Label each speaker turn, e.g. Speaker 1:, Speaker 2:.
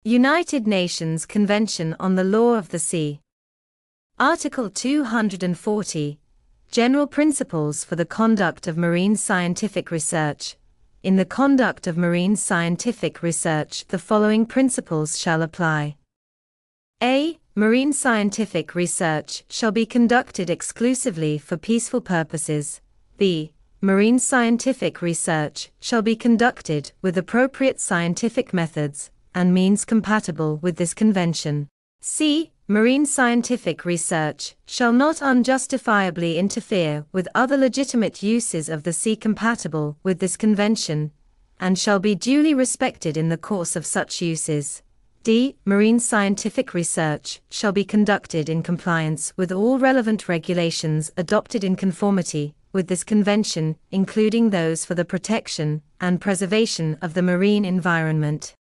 Speaker 1: United Nations Convention on the Law of the Sea. Article 240. General Principles for the Conduct of Marine Scientific Research. In the conduct of marine scientific research, the following principles shall apply. A. Marine scientific research shall be conducted exclusively for peaceful purposes. B. Marine scientific research shall be conducted with appropriate scientific methods and means compatible with this convention. C. Marine scientific research shall not unjustifiably interfere with other legitimate uses of the sea compatible with this convention, and shall be duly respected in the course of such uses. D. Marine scientific research shall be conducted in compliance with all relevant regulations adopted in conformity with this convention, including those for the protection and preservation of the marine environment.